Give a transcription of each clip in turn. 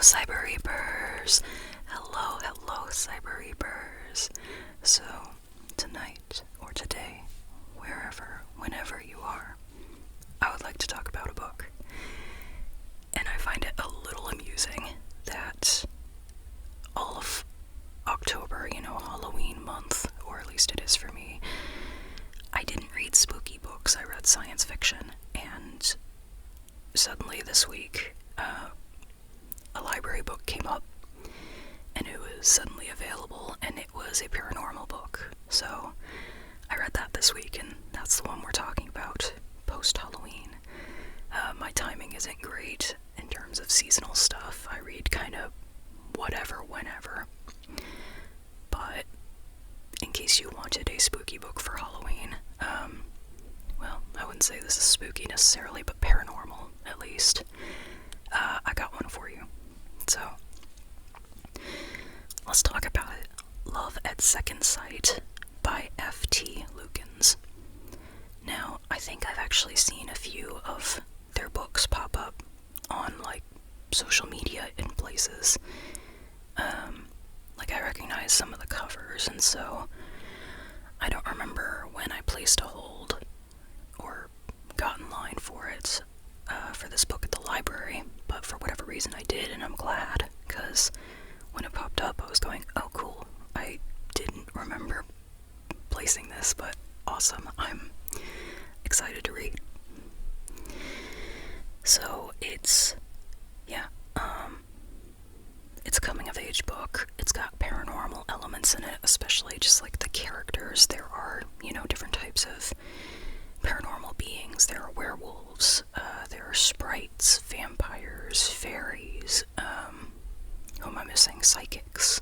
Cyber Reapers! Hello, Cyber Reapers! So, tonight, or today, wherever, whenever you are, I would like to talk about a book. And I find it a little amusing that all of October, Halloween month, or at least it is for me, I didn't read spooky books, I read science fiction, and suddenly this week, a library book came up, and it was suddenly available, and it was a paranormal book. So, I read that this week, and that's the one we're talking about, post-Halloween. My timing isn't great in terms of seasonal stuff. I read kind of whatever, whenever. But, in case you wanted a spooky book for Halloween, well, I wouldn't say this is spooky necessarily, but paranormal, at least. I got one for you. So, let's talk about it. Love at Second Sight by F.T. Lukens. Now, I think I've actually seen a few of their books pop up on, social media in places. I recognize some of the covers, and so I don't remember when I placed a hold or got in line for it, for this book at the library, but for whatever reason I did, and I'm glad, because when it popped up I was going, oh cool, I didn't remember placing this, but awesome, I'm excited to read. So it's a coming of age book. It's got paranormal elements in it, especially just the characters. There are, different types of paranormal beings. There are werewolves, there are sprites, vampires, fairies, who am I missing? Psychics,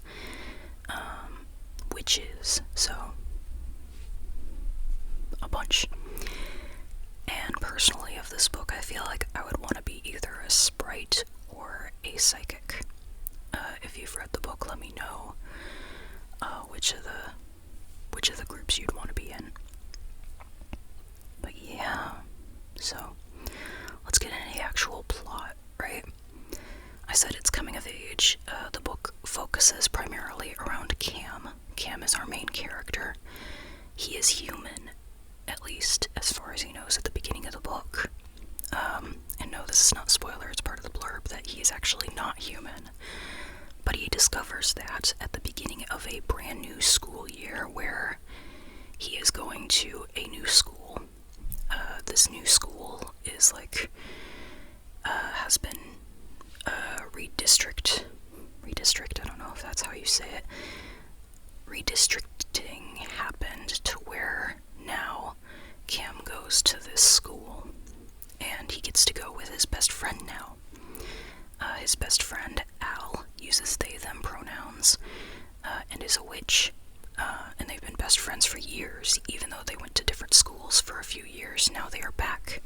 witches, so a bunch. And personally, of this book, I feel like I would want to be either a sprite or a psychic. If you've read the book, let me know which of the groups you'd want to be in. But yeah, so let's get into the actual plot, right? I said it's coming of age. The book focuses primarily around Cam. Cam is our main character. He is human, at least as far as he knows at the beginning of the book. And no, this is not spoiler, it's part of the blurb that he is actually not human. But he discovers that at the beginning of a brand new school year where he is going to a new school. This new school is has been redistrict, I don't know if that's how you say it. Redistricting happened to where now Cam goes to this school, and he gets to go with his best friend now. His best friend, Al, uses they-them pronouns, and is a witch, and they've been best friends for years, even though they went to different schools for a few years. Now they are back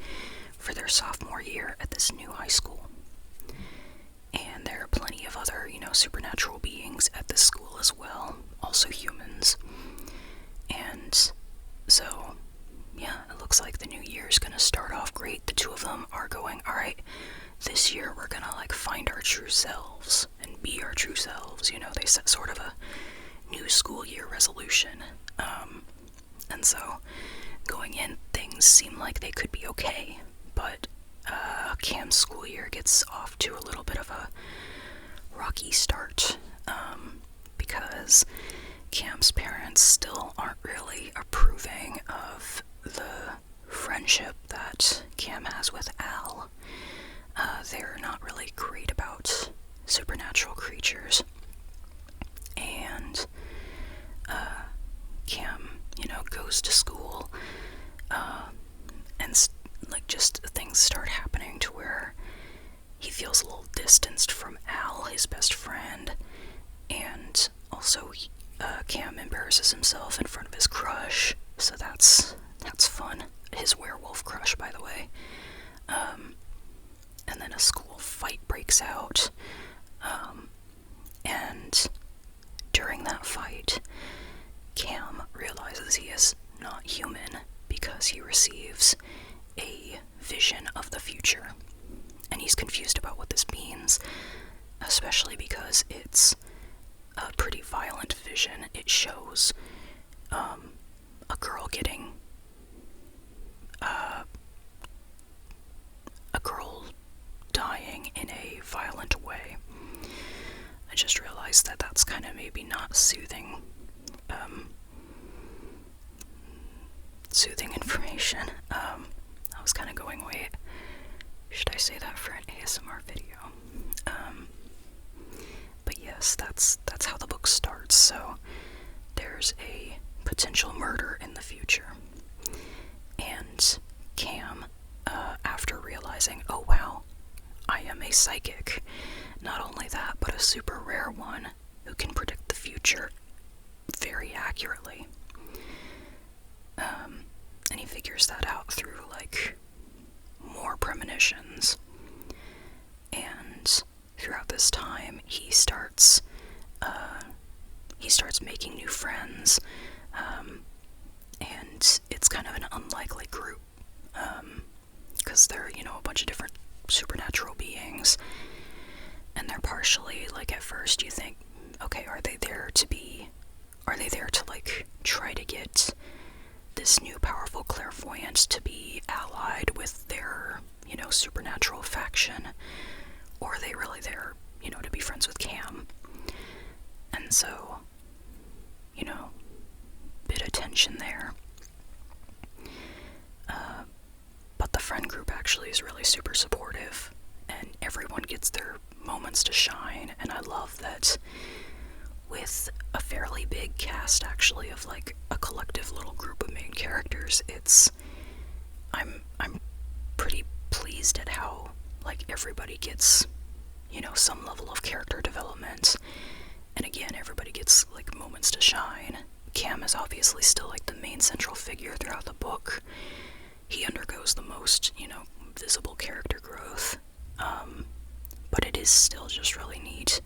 for their sophomore year at this new high school. And there are plenty of other, supernatural beings at this school as well, also humans. And so, yeah, it looks like the new year is gonna start off great. The two of them are going, alright, this year we're gonna find our true selves and be our true selves. They set sort of a new school year resolution. And so going in, things seem like they could be okay, but Cam's school year gets off to a little bit of a rocky start, because Cam's parents still aren't really approving of the friendship that Cam has with Al. They're not really great about supernatural creatures. And Cam, goes to school, and just things start happening to where he feels a little distanced from Al, his best friend, and also Cam embarrasses himself in front of his crush, so that's fun. His werewolf crush, by the way. And then a school fight breaks out, and during that fight, Cam realizes he is not human because he receives a vision of the future, and he's confused about what this means. especially because it's a pretty violent vision. It shows a girl getting a girl dying in a violent way. I just realized that that's kind of maybe not soothing information. I was kind of going, wait, should I say that for an ASMR video? But yes, that's how the book starts. So there's a potential murder in the future, and Cam, after realizing, oh wow, I am a psychic, not only that, but a super rare one who can predict the future very accurately. And he figures that out through, like, more premonitions. And throughout this time, he starts making new friends, and it's kind of an unlikely group, because they're, a bunch of different supernatural beings, and they're partially, like, at first you think, okay, are they there to, like, try to get this new powerful clairvoyant to be allied with their, supernatural faction, or are they really there, to be friends with Cam? And so, bit of tension there. But the friend group actually is really super supportive, and everyone gets their moments to shine, and I love that with a fairly big cast, actually, of, like, a collective little group of main characters, I'm pretty pleased at how, like, everybody gets, some level of character development, and again, everybody gets, like, moments to shine. Cam is obviously still, like, the main central figure throughout the book. He undergoes the most, visible character growth, but it is still just really neat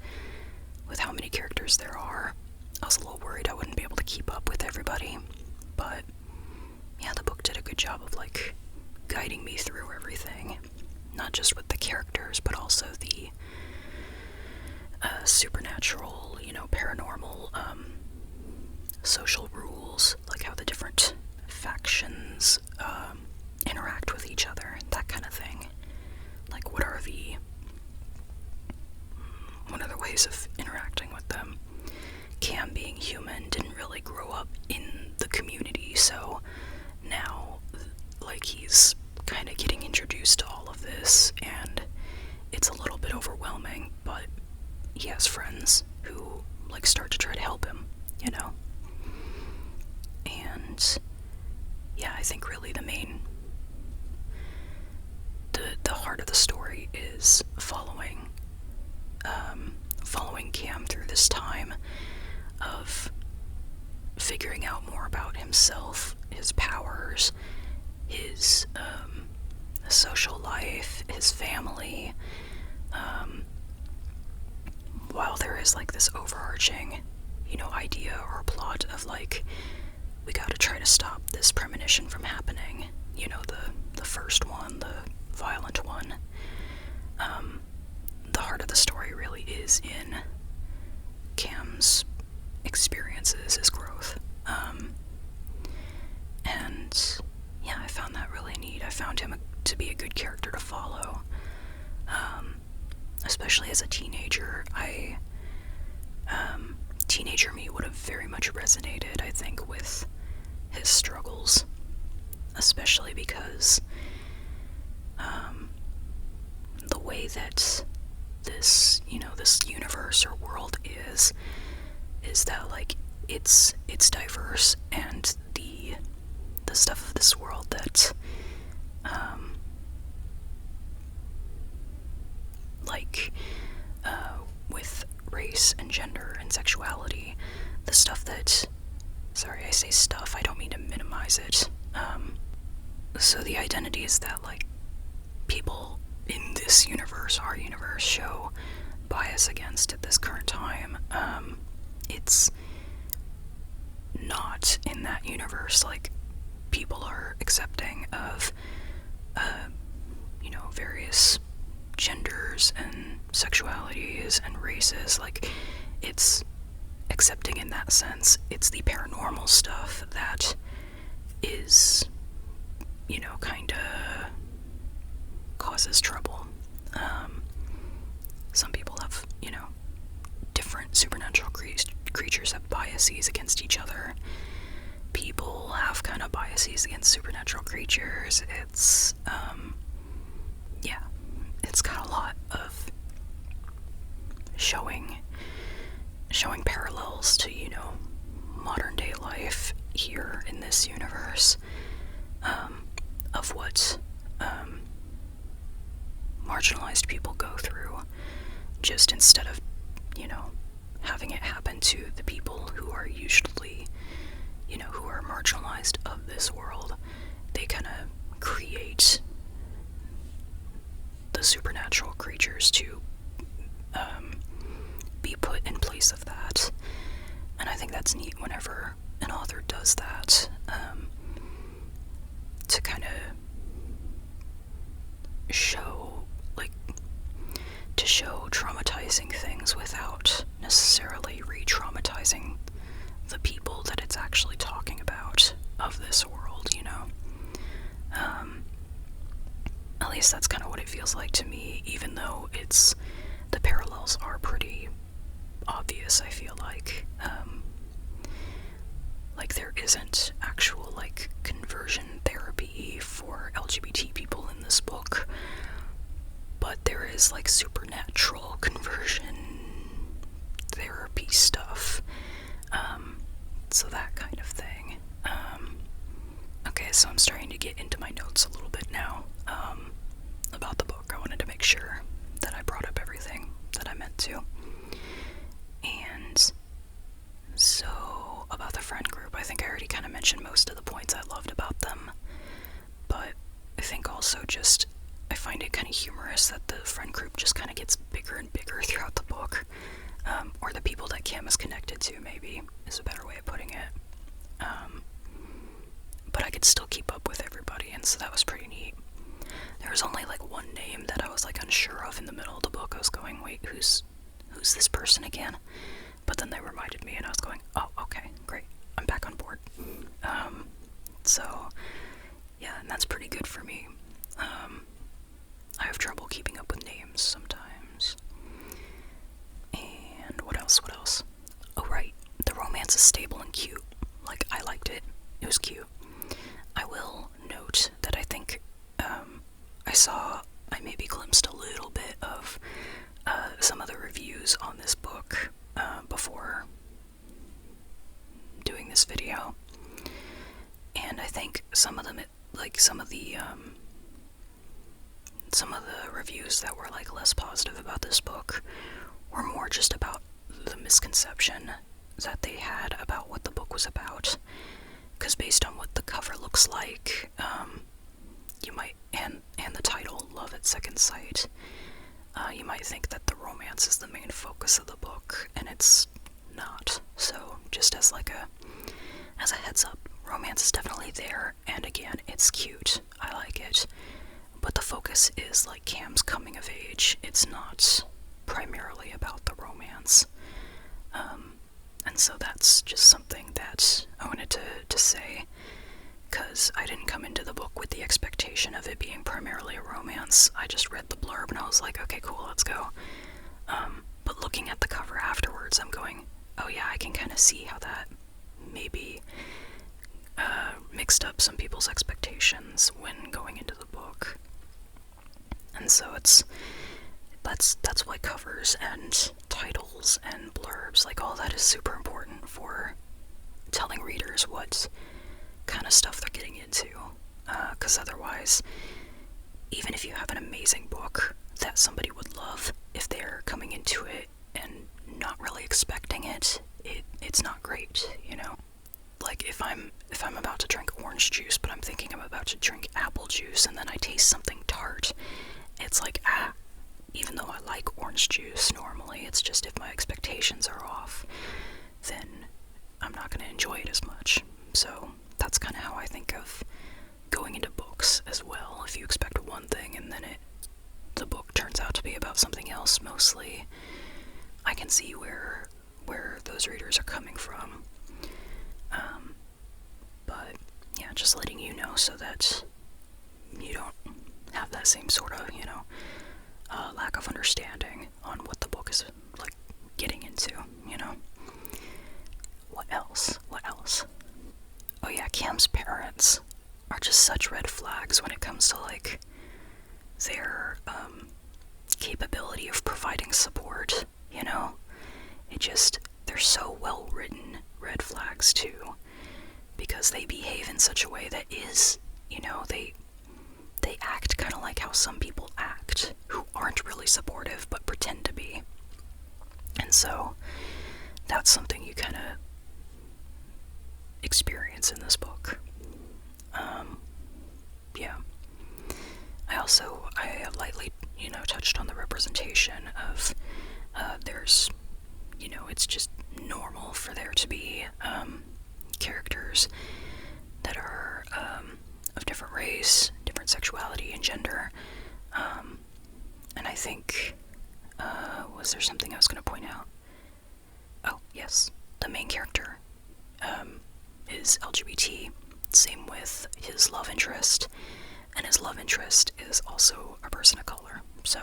with how many characters there are. I was a little worried I wouldn't be able to keep up with everybody, but yeah, the book did a good job of, like, guiding me through everything, not just with the characters, but also the supernatural, paranormal, social rules, like how the different factions interact with each other, that kind of thing. Like, what are the ways of interacting with them? Cam, being human, didn't really grow up in the community, so now, like, he's kind of getting introduced to all of this, and it's a little bit overwhelming, but he has friends who, like, start to try to help him, And yeah, I think really the heart of the story is following Cam through this time of figuring out more about himself, his powers, his social life, his family, while there is, like, this overarching, idea or plot of, like, we gotta try to stop this premonition from happening, the first one, the violent one. The heart of the story really is in Cam's experiences, his growth. And yeah, I found that really neat. I found him to be a good character to follow. Especially as a teenager, teenager me would have very much resonated, I think, with his struggles, especially because the way that this universe or world is that, like, it's diverse, and the stuff of this world that with race and gender and sexuality, the stuff that, sorry, I say stuff, I don't mean to minimize it, so the identities that, like, people in this universe, our universe, show bias against at this current time, it's not in that universe. Like, people are accepting of, various genders and sexualities and races. Like, it's accepting in that sense. It's the paranormal stuff that is, you know, kinda causes trouble. Some people have, you know, different supernatural creatures have biases against each other. People have kind of biases against supernatural creatures. It's, yeah, it's got a lot of showing parallels to, you know, modern day life here in this universe, of what, marginalized people go through, just instead of, you know, having it happen to the people who are usually, you know, who are marginalized of this world. They kind of create the supernatural creatures to be put in place of that. And I think that's neat whenever an author does that, to kind of show, like, to show traumatizing things without necessarily re-traumatizing the people that it's actually talking about of this world, you know? At least that's kind of what it feels like to me, even though the parallels are pretty obvious, I feel like. Like, there isn't actual, like, conversion therapy for LGBT people in this book, but there is, like, supernatural conversion therapy stuff. So that kind of thing. Okay, so I'm starting to get into my notes a little bit now, about the book. I wanted to make sure that I brought up everything that I meant to. And so, about the friend group, I think I already kind of mentioned most of the points I loved about them, but I think also just, I find it kind of humorous that the friend group just kind of gets bigger and bigger throughout the book, or the people that Kim is connected to, maybe, is a better way of putting it. But I could still keep up with everybody, and so that was pretty neat. There was only, like, one name that I was, like, unsure of in the middle of the book. I was going, wait, who's this person again? But then they reminded me, and I was going, oh, okay, great, I'm back on board. So, yeah, and that's pretty good for me. I have trouble keeping up with names sometimes. And what else? Oh, right, the romance is stable and cute. Like, I liked it. It was cute. I will note that I think, I maybe glimpsed a little bit of some of the reviews on this book before doing this video, and I think some of the reviews that were, like, less positive about this book were more just about the misconception that they had about what the book was about, because based on what the cover looks like, you might, and the title, Love at Second Sight, you might think that the romance is the main focus of the book, and it's not. So, just as a heads up, romance is definitely there, and again, it's cute. I like it. But the focus is, like, Cam's coming of age. It's not primarily about the romance. And so that's just something that I wanted to say, because I didn't come into the book with the expectation of it being primarily a romance. I just read the blurb and I was like, okay, cool, let's go. But looking at the cover afterwards, I'm going, oh yeah, I can kind of see how that maybe mixed up some people's expectations when going into the book. And so that's why covers and titles and blurbs, like, all that is super important for telling readers what kind of stuff they're getting into, because otherwise, even if you have an amazing book that somebody would love, if they're coming into it and not really expecting it, it's not great, you know? Like, if I'm about to drink orange juice, but I'm thinking I'm about to drink apple juice, and then I taste something tart, it's like, even though I like orange juice normally, it's just if my expectations are off, then I'm not going to enjoy it as much. So that's kind of how I think of going into books as well. If you expect one thing and then the book turns turns out to be about something else mostly, I can see where those readers are coming from. But yeah, just letting you know so that you don't have that same sort of, lack of understanding on what the book is, like, getting into, What else? Oh yeah, Cam's parents are just such red flags when it comes to, like, their, capability of providing support, they're so well written red flags too, because they behave in such a way that is, they act kind of like how some people act, who aren't really supportive but pretend to be. And so, that's something you kind of experience in this book. Yeah. I lightly, touched on the representation of, there's, it's just normal for there to be, characters that are, of different race, different sexuality and gender, and I think, was there something I was going to point out? Oh, yes, the main character, is LGBT, same with his love interest, and his love interest is also a person of color, so,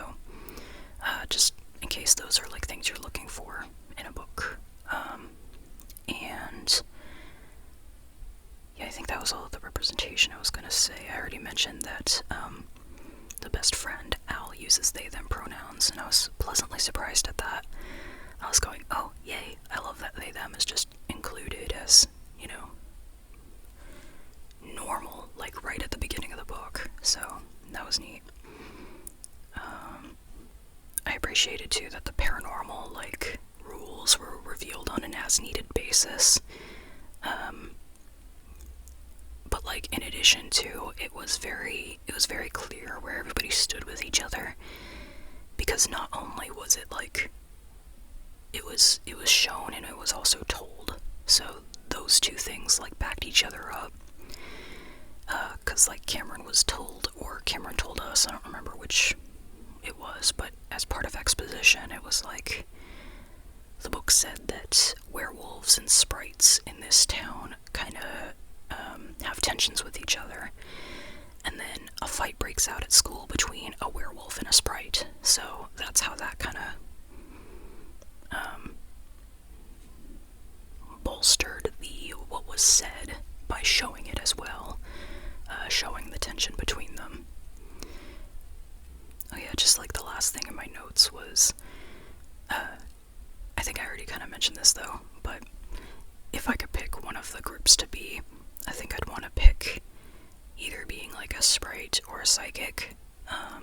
just in case those are, like, things you're looking for in a book, and yeah, I think that was all the representation I was going to say. I already mentioned that, the best friend, Al, uses they-them pronouns, and I was pleasantly surprised at that. I was going, oh, yay, I love that they-them is just included as, normal, like, right at the beginning of the book, so that was neat. I appreciated, too, that the paranormal, like, rules were revealed on an as-needed basis, but, like, in addition to, it was very clear where everybody stood with each other, because not only was it, like, it was shown and it was also told, so those two things, like, backed each other up, because, like, Cameron told us, I don't remember which it was, but as part of exposition, it was like, the book said that werewolves and sprites in this town kind of, have tensions with each other, and then a fight breaks out at school between a werewolf and a sprite, so that's how that kind of, bolstered what was said by showing it as well, showing the tension between them. Oh yeah, just like the last thing in my notes was, I think I already kind of mentioned this though, but if I could pick one of the groups to be, I think I'd want to pick either being like a sprite or a psychic. I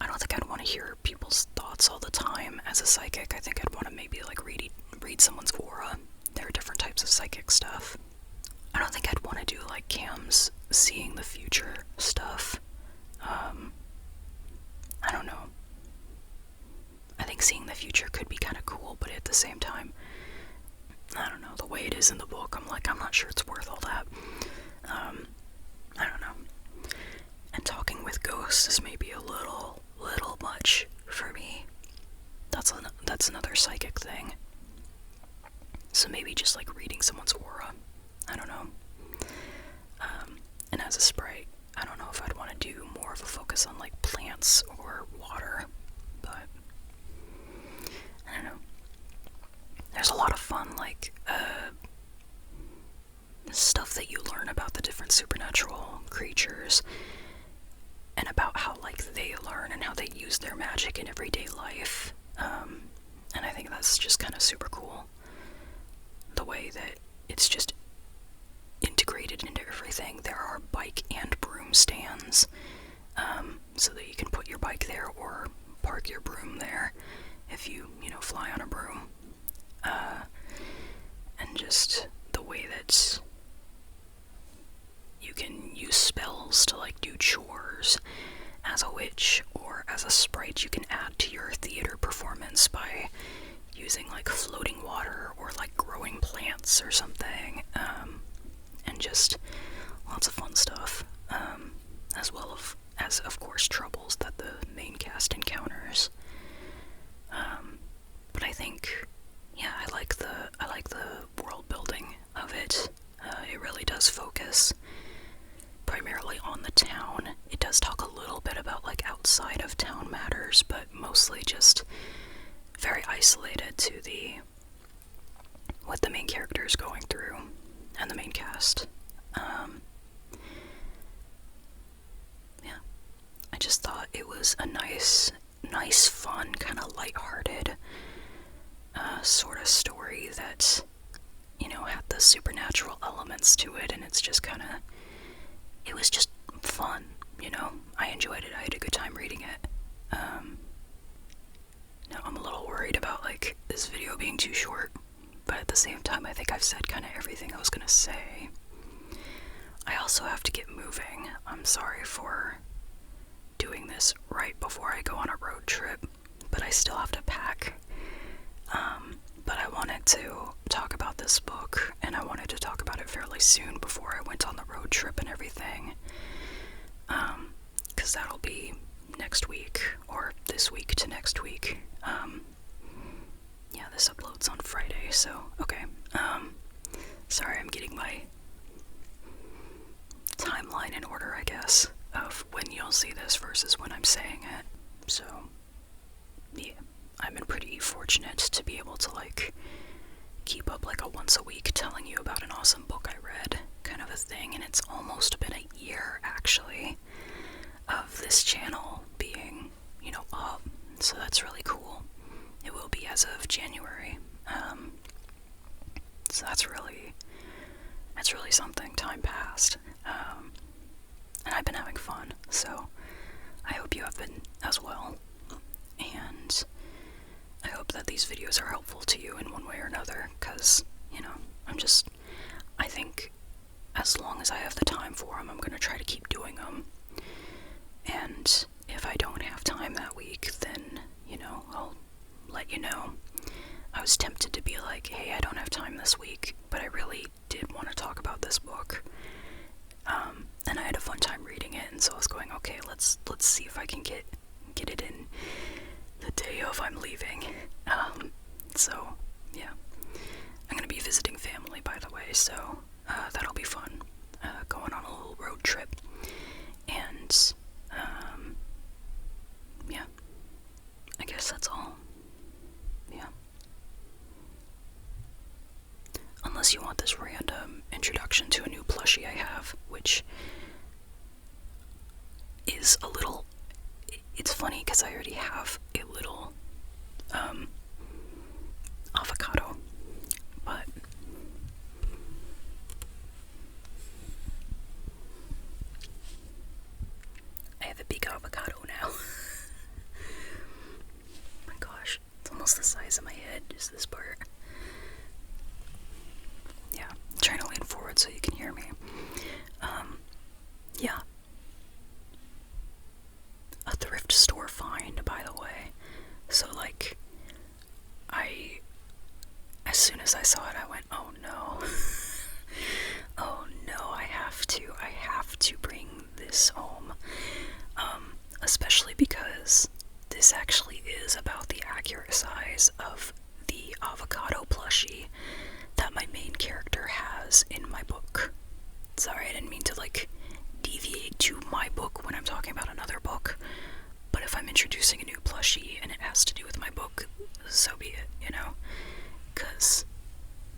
don't think I'd want to hear people's thoughts all the time as a psychic. I think I'd want to maybe like read someone's aura. There are different types of psychic stuff. I don't think I'd want to do like Cam's seeing the future stuff. I don't know. I think seeing the future could be kind of cool, but at the same time, I don't know, the way it is in the book, I'm not sure it's worth all that. I don't know. And talking with ghosts is maybe a little much for me. That's another psychic thing. So maybe just like reading someone's aura. I don't know. And as a sprite, I don't know if I'd want to do more of a focus on like plants or water, but I don't know. There's a lot of fun, like, stuff that you learn about the different supernatural creatures, and about how, like, they learn and how they use their magic in everyday life, and I think that's just kind of super cool, the way that it's just integrated into everything. There are bike and broom stands, so that you can put your bike there or park your broom there if you fly on a broom. And just the way that you can use spells to like do chores as a witch, or as a sprite you can add to your theater performance by using like floating water or like growing plants or something, and just lots of fun stuff, as well as of course troubles that the main cast encounters. But I think, yeah, I like the world building of it. It really does focus primarily on the town. It does talk a little bit about like outside of town matters, but mostly just very isolated to what the main character is going through and the main cast. Yeah, I just thought it was a nice, fun, kind of lighthearted sort of story that, you know, had the supernatural elements to it, and it's just kind of, it was just fun, you know. I enjoyed it. I had a good time reading it. Now I'm a little worried about like this video being too short, but at the same time I think I've said kind of everything I was gonna say. I also have to get moving. I'm sorry for doing this right before I go on a road trip, but I still have to pack. But I wanted to talk about this book, and I wanted to talk about it fairly soon before I went on the road trip and everything. 'Cause that'll be next week, or this week to next week. Yeah, this uploads on Friday, so, okay. Sorry, I'm getting my timeline in order, I guess, of when you'll see this versus when I'm saying it. So, yeah, I've been pretty fortunate to be able to, like, keep up, like, a once a week telling you about an awesome book I read kind of a thing, and it's almost been a year, actually, of this channel being, you know, up, so that's really cool. It will be as of January, so that's really something. Time passed, and I've been having fun, so I hope you have been as well, and I hope that these videos are helpful to you in one way or another, because, you know, I think as long as I have the time for them, I'm going to try to keep doing them, and if I don't have time that week, then, you know, I'll let you know. I was tempted to be like, hey, I don't have time this week, but I really did want to talk about this book, and I had a fun time reading it, and so I was going, okay, let's see if I can get it in the day of I'm leaving. So, yeah. I'm gonna be visiting family, by the way, so that'll be fun, going on a little road trip, and, yeah, I guess that's all. Yeah. Unless you want this random introduction to a new plushie I have, which is a little, it's funny because I already have a little, avocado, but I have a big avocado now. Oh my gosh, it's almost the size of my head, just this part. Yeah, I'm trying to lean forward so you can hear me. Yeah. A thrift store find, by the way. So, like, as soon as I saw it, I went, oh no. Oh no, I have to bring this home. Especially because this actually is about the accurate size of the avocado plushie that my main character has in my book. Sorry, I didn't mean to, like, deviate to my book when I'm talking about another book, but if I'm introducing a new plushie and it has to do with my book, so be it, you know? Because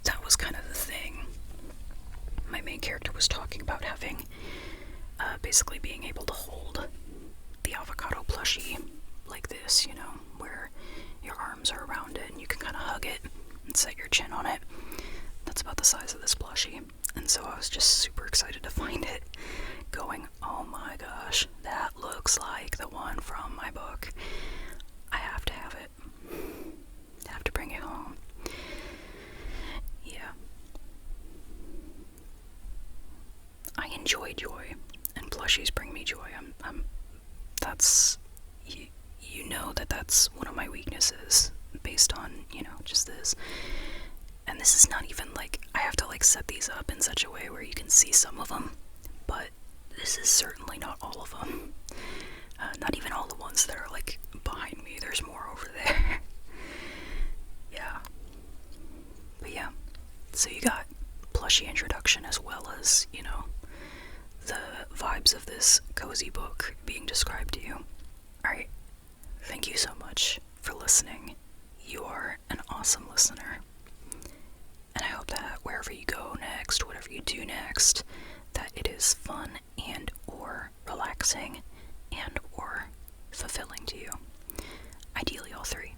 that was kind of the thing. My main character was talking about having, basically being able to hold the avocado plushie like this, you know, where your arms are around it and you can kind of hug it and set your chin on it. That's about the size of this plushie, and so I was just super excited to find it, going, oh my gosh, that looks like the one from my book. I have to have it. I have to bring it home. Yeah. I enjoy joy, and plushies bring me joy. That's, you know that's one of my weaknesses, based on, you know, just this. And this is not even, like, I have to, like, set these up in such a way where you can see some of them, but this is certainly not all of them. Not even all the ones that are like behind me, there's more over there. Yeah. But yeah, so you got plushy introduction as well as, you know, the vibes of this cozy book being described to you. Alright, thank you so much for listening. You are an awesome listener. And I hope that wherever you go next, whatever you do next, that it is fun and or relaxing and or fulfilling to you. Ideally all three.